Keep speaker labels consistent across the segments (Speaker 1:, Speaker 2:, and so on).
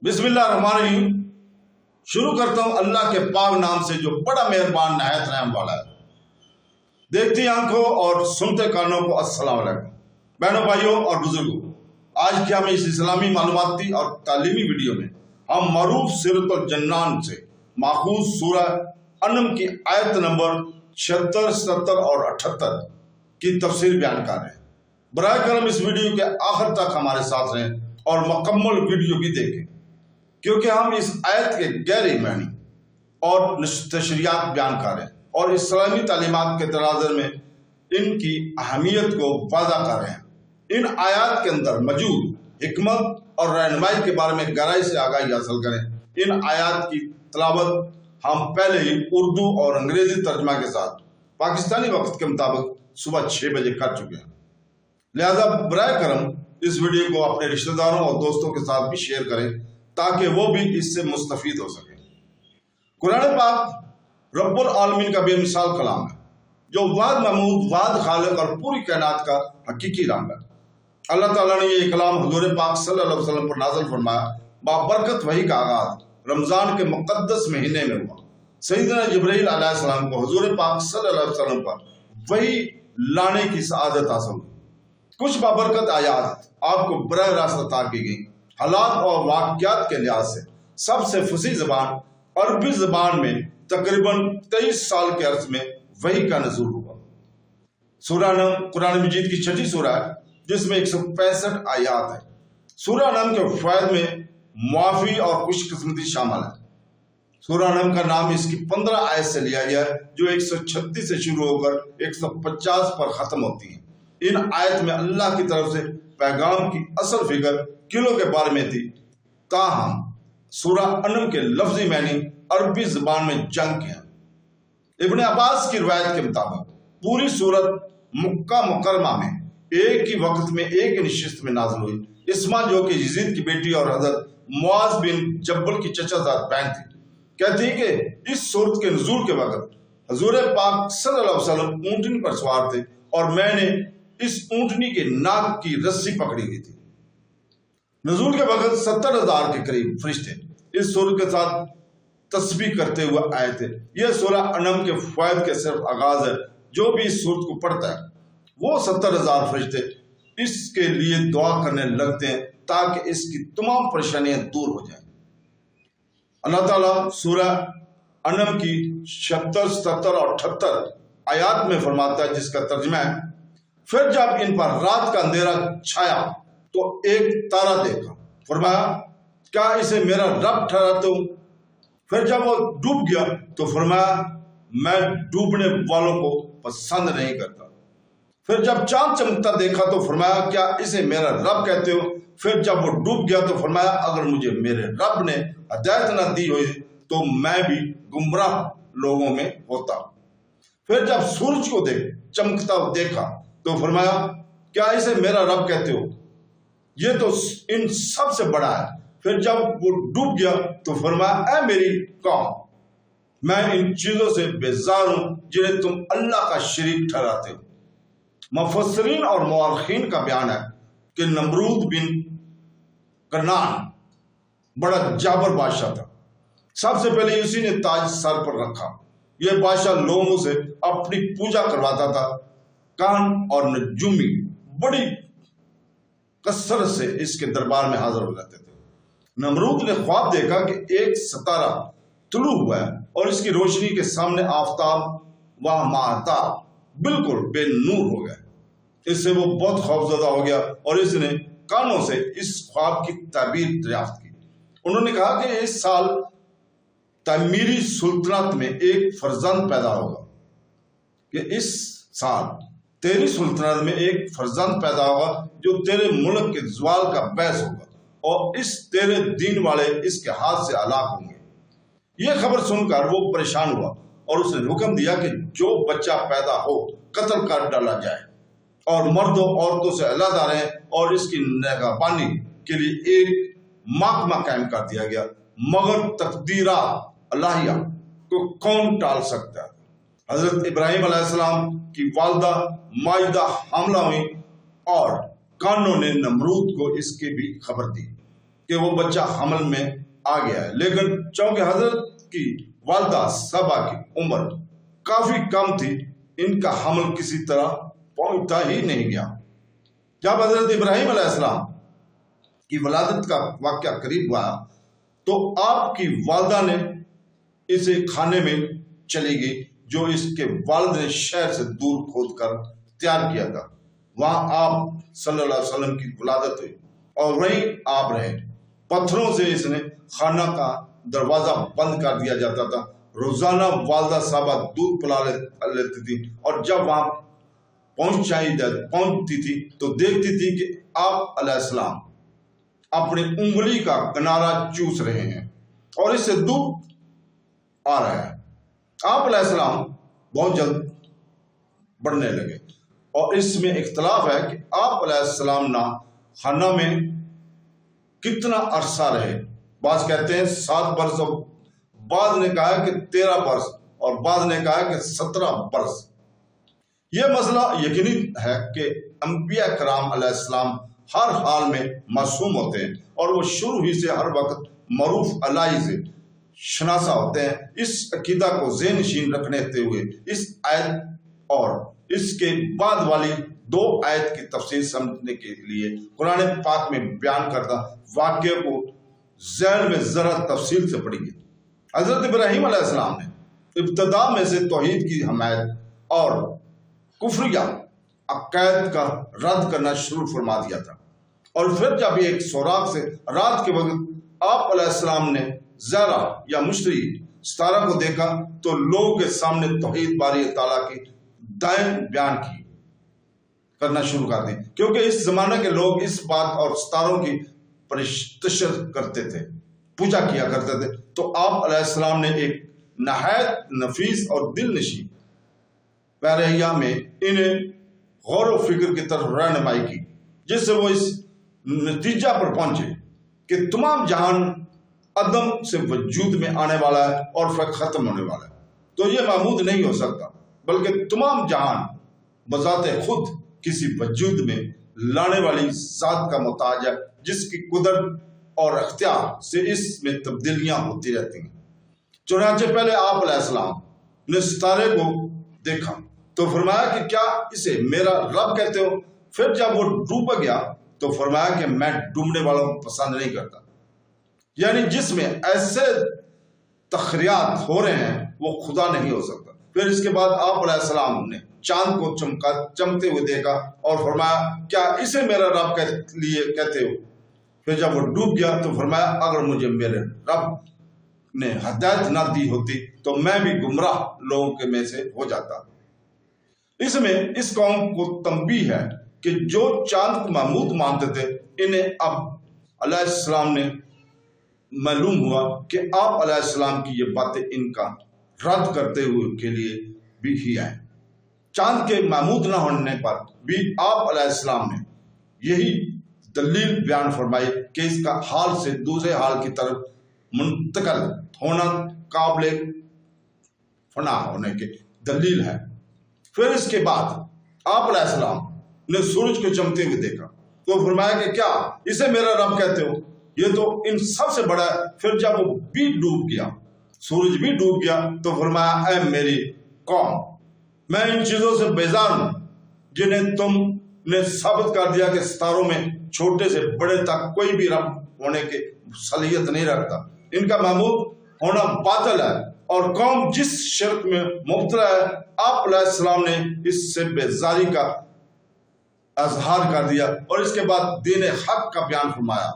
Speaker 1: बिस्मिल्लाहिर्रहमानिर्रहीम। शुरू करता हूँ अल्लाह के पाक नाम से जो बड़ा मेहरबान नहायत रहम वाला है। देखती आंखों और सुनते कानों को अस्सलाम वालेकुम। बहनों, भाइयों और बुजुर्गों, आज की हम इस इस्लामी मालूमाती और तालीमी वीडियो में हम मरूफ सीरतुल जन्नान से माखूज सूरह अनम की आयत नंबर 76, 77 और 78 की तफसीर बयान कर रहे हैं। बराए करम इस वीडियो के आखिर तक हमारे साथ रहें और मुकम्मल वीडियो भी देखें, क्योंकि हम इस आयत के गहरे मानी और तशरीयात बयान कर रहे हैं और इस्लामी तालीमात के तनाज़ुर में इनकी अहमियत को वाज़ा कर रहे हैं। इन आयत के अंदर मौजूद हिकमत और रहनुमाई के बारे में गहराई से आगाही हासिल करें। इन आयत की तलावत हम पहले ही उर्दू और अंग्रेजी तर्जमा के साथ पाकिस्तानी वक्त के मुताबिक सुबह 6 बजे कर चुके हैं। लिहाजा बराए करम इस वीडियो को अपने रिश्तेदारों और दोस्तों के साथ भी शेयर करें ताकि वो भी इससे मुस्तफीद हो सके। कुरान पाक रब्बुल आलमीन का बेमिसाल कलाम है, जो वाद महमूद, वाद खालिक और पूरी कायनात का हकीकी रंग है। अल्लाह ताला ने ये कलाम हुजूर पाक सल्लल्लाहु अलैहि वसल्लम पर नाज़िल फरमाया। बाबरकत वही का आगाज रमजान के मुक़द्दस महीने में हुआ। सैयदना जिब्रील अलैहिस्सलाम को हुजूर पाक सल्लल्लाहु अलैहि वसल्लम पर वही लाने की सआदत हासिल हुई। कुछ बाबरकत आयात आपको बराह रास्त अता की गई। हालात और वाक़यात के लिहाज से सबसे फसीह ज़बान अरबी ज़बान में तकरीबन 23 साल के अर्ज में वही का नज़ूल हुआ। सूरह नम कुरान मजीद की 6ठी सूरह है, जिसमें 165 आयात है। सूरह नम के फ़ायद में मुआफ़ी और खुशकिस्मती शामिल है। सूरह नम का नाम इसकी 15 आयत से लिया गया है, जो 136 से शुरू होकर 150 पर ख़त्म होती है। इन आयत में अल्लाह की तरफ से पैगाम की असल फिगर किलो के बारे में थी। ताहम सूरह अनम के लफ्जी मैनी अरबी ज़बान में जंग के हैं। इब्न अब्बास की रिवायत के मुताबिक पूरी सूरत मक्का मुकरमा में एक ही वक्त में एक नशिस्त में नाज़िल हुई। इस्मा, जो कि यजीद की बेटी और हज़रत मुआज़ बिन जब्बल की चचाज़ाद बहन थी, कहती है कि इस सूरत के नुज़ूल के वक्त हुज़ूर पाक सल्लल्लाहु अलैहि वसल्लम ऊँटनी पर सवार थे और मैंने इस ऊँटनी के नाक की रस्सी पकड़ी हुई थी। नुज़ूल के वक्त 70,000 के करीब फरिश्ते इस सूरत के साथ तस्बीह करते हुए आए थे। यह सूरह अनम के फ़ायद के सिर्फ आगाज है। जो भी इस सूरत को पढ़ता है वो 70,000 फरिश्ते इसके लिए दुआ करने लगते हैं ताकि इसकी तमाम परेशानियां दूर हो जाएं। अल्लाह ताला सूरह अनम की 76, 77 और 78 आयात में फरमाता है, जिसका तर्जुमा है, फिर जब इन पर रात का अंधेरा छाया तो एक तारा देखा। फरमाया, क्या इसे मेरा रब ठहराते हो? फिर जब वो डूब गया तो फरमाया, मैं डूबने वालों को पसंद नहीं करता। फिर जब चांद चमकता देखा तो फरमाया, क्या इसे मेरा रब कहते हो? फिर जब वो डूब गया तो फरमाया, अगर मुझे मेरे रब ने हिदायत न दी हुई तो मैं भी गुमराह लोगों में होता। फिर जब सूरज को चमकता देखा तो फरमाया, क्या इसे मेरा रब कहते हो? ये तो इन सब से बड़ा है। फिर जब वो डूब गया तो फरमाया, ऐ मेरी कौम, मैं इन चीजों से बेजार हूं जिन्हें तुम अल्लाह का शरीक ठहराते हो। मुफस्सिरीन और मुअर्रिखीन का बयान है कि नमरूद बिन कनान बड़ा जाबर बादशाह था। सबसे पहले उसी ने ताज सर पर रखा। यह बादशाह लोगों से अपनी पूजा करवाता था। कान और नजूमी बड़ी कसरत से इसके दरबार में हाजिर हो जाते थे। नमरूद ने ख्वाब देखा कि एक सितारा तुलू हुआ है और इसकी रोशनी के सामने आफताब व महताब बिल्कुल बेनूर हो गए। इससे वो बहुत खौफजदा हो गया और इसने कानों से इस ख्वाब की ताबीर दरियाफ्त की। उन्होंने कहा कि इस साल तमीरी सुल्तनत में एक फर्जंद पैदा होगा, कि इस साल तेरी सुल्तनत में एक फर्जंद पैदा होगा जो तेरे मुल्क के ज़वाल का बैस होगा और इस तेरे दीन वाले इसके हाथ से हलाक होंगे। यह खबर सुनकर वो परेशान हुआ और उसने हुक्म दिया कि जो बच्चा पैदा हो कत्ल कर डाला जाए और मर्दों औरतों से अलग रहे और इसकी निगहबानी के लिए एक महकमा कायम कर दिया गया। मगर तकदीरात अल्लाहिया को कौन टाल सकता है? हजरत इब्राहिम अलैहिस्सलाम की वालदा माइदा हमला हुई और कानों ने नमरूद को इसकी भी खबर दी। کہ وہ بچہ حمل میں آ گیا ہے، لیکن چونکہ حضرت کی والدہ سبا کی عمر کافی کم تھی، ان کا حمل کسی طرح پہنچتا ہی نہیں گیا۔ جب حضرت ابراہیم علیہ السلام کی ولادت کا واقعہ قریب ہوا تو آپ کی والدہ نے اسے کھانے میں چلی گئی جو اس کے والد نے شہر سے دور کھود کر تیار کیا تھا۔ وہاں آپ صلی اللہ علیہ وسلم کی ولادت ہوئی اور وہیں آپ رہے۔ پتھروں سے اس نے خانہ کا دروازہ بند کر دیا جاتا تھا۔ روزانہ والدہ صاحبہ دودھ پلا لیتی تھی اور جب وہاں پہنچتی تھی تو دیکھتی تھی کہ آپ علیہ السلام اپنی انگلی کا کنارہ چوس رہے ہیں اور اس سے دودھ آ رہا ہے۔ آپ علیہ السلام بہت جلد بڑھنے لگے اور اس میں اختلاف ہے کہ آپ علیہ السلام نہ خانہ میں کتنا عرصہ رہے۔ بعض کہتے ہیں 7 برس، اور بعض نے کہا کہ 13 برس، اور بعض نے کہا کہ 17 برس۔ یہ مسئلہ یقینی ہے کہ انبیاء کرام علیہ السلام ہر حال میں معصوم ہوتے ہیں اور وہ شروع ہی سے ہر وقت معروف الہی سے شناسا ہوتے ہیں۔ اس عقیدہ کو ذہن نشین رکھنے ہوئے اس آیت اور اس کے بعد والی 2 آیت کی تفسیر سمجھنے کے لیے قرآن پاک میں بیان کردہ واقعے کو ذہن میں ذرا تفصیل سے پڑھیں گے۔ حضرت ابراہیم علیہ السلام نے ابتدا میں سے توحید کی حمایت اور کفریہ عقائد کا رد کرنا شروع فرما دیا تھا، اور پھر جب ایک سوراخ سے رات کے وقت آپ علیہ السلام نے زہرا یا مشتری ستارہ کو دیکھا تو لوگوں کے سامنے توحید باری تعالیٰ کی دائیں بیان کی کرنا شروع کر دی، کیونکہ اس زمانے کے لوگ اس بات اور ستاروں کی پرستش کرتے تھے، پوجا کیا کرتے تھے۔ تو آپ علیہ السلام نے ایک نہایت نفیس اور دل نشین پیرہیا میں انہیں غور و فکر کی طرف رہنمائی کی، جس سے وہ اس نتیجہ پر پہنچے کہ تمام جہان عدم سے وجود میں آنے والا ہے اور پھر ختم ہونے والا ہے، تو یہ معمود نہیں ہو سکتا، بلکہ تمام جہان بذات خود کسی وجود میں لانے والی ذات کا محتاج ہے، جس کی قدرت اور اختیار سے اس میں تبدیلیاں ہوتی رہتی ہیں۔ چنانچہ پہلے آپ علیہ السلام نے ستارے کو دیکھا تو فرمایا کہ کیا اسے میرا رب کہتے ہو؟ پھر جب وہ ڈوب گیا تو فرمایا کہ میں ڈوبنے والوں کو پسند نہیں کرتا، یعنی جس میں ایسے تخریات ہو رہے ہیں وہ خدا نہیں ہو سکتا۔ پھر اس کے بعد آپ علیہ السلام نے چاند کو چمکتے ہوئے دیکھا اور فرمایا کیا اسے میرا رب کہتے ہو؟ پھر جب وہ ڈوب گیا تو فرمایا اگر مجھے میرے رب نے ہدایت نہ دی ہوتی تو میں بھی گمراہ لوگوں کے میں سے ہو جاتا۔ اس میں اس قوم کو تنبیہ ہے کہ جو چاند کو معبود مانتے تھے، انہیں اب علیہ السلام نے معلوم ہوا کہ آپ علیہ السلام کی یہ باتیں ان کا رد کرتے ہوئے کے لیے بھی ہی آئیں۔ چاند کے معبود نہ ہونے پر بھی آپ علیہ السلام نے یہی دلیل بیان فرمائی کہ اس کا حال سے دوسرے حال کی طرف منتقل ہونا قابل فنا ہونے کی دلیل ہے۔ پھر اس کے بعد آپ علیہ السلام نے سورج کو چمکتے ہوئے دیکھا تو فرمایا کہ کیا اسے میرا رب کہتے ہو؟ یہ تو ان سب سے بڑا ہے۔ پھر جب وہ بھی ڈوب گیا، سورج بھی ڈوب گیا تو فرمایا اے میری قوم، میں ان چیزوں سے بیزار ہوں جنہیں تم نے ثابت کر دیا کہ ستاروں میں چھوٹے سے بڑے تک کوئی بھی رب ہونے کی صلاحیت نہیں رکھتا۔ ان کا معبود ہونا باطل ہے اور قوم جس شرک میں مبتلا ہے، آپ علیہ السلام نے اس سے بیزاری کا اظہار کر دیا اور اس کے بعد دین حق کا بیان فرمایا،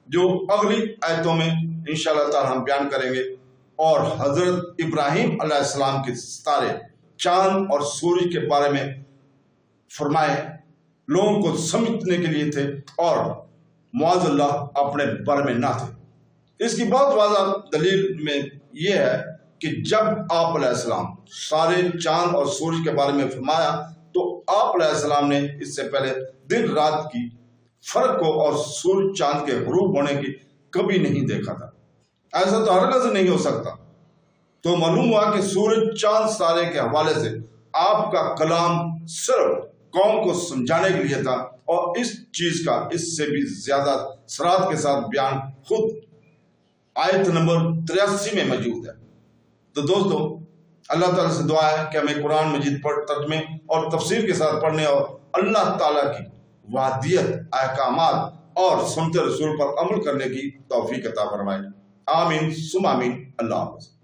Speaker 1: جو اگلی آیتوں میں انشاءاللہ تعالی ہم بیان کریں گے۔ اور حضرت ابراہیم علیہ السلام کے ستارے، چاند اور سورج کے بارے میں فرمائے لوگوں کو سمجھنے کے لیے تھے اور معاذ اللہ اپنے بارے میں نہ تھے۔ اس کی بہت واضح دلیل میں یہ ہے کہ جب آپ علیہ السلام سارے چاند اور سورج کے بارے میں فرمایا تو آپ علیہ السلام نے اس سے پہلے دن رات کی فرق کو اور سورج چاند کے غروب ہونے کی کبھی نہیں دیکھا تھا۔ ایسا تو ہرگز نہیں ہو سکتا۔ تو معلوم ہوا کہ سورج چاند ستارے کے حوالے سے آپ کا کلام صرف قوم کو سمجھانے کے لیے تھا، اور اس چیز کا اس سے بھی زیادہ سرات کے ساتھ بیان خود آیت نمبر 83 میں موجود ہے۔ تو دوستو، اللہ تعالیٰ سے دعا ہے کہ ہمیں قرآن مجید ترجمے اور تفسیر کے ساتھ پڑھنے اور اللہ تعالیٰ کی وحدیت، احکامات اور سنت رسول پر عمل کرنے کی توفیق عطا فرمائے۔ آمین ثم آمین۔ اللہ حافظ۔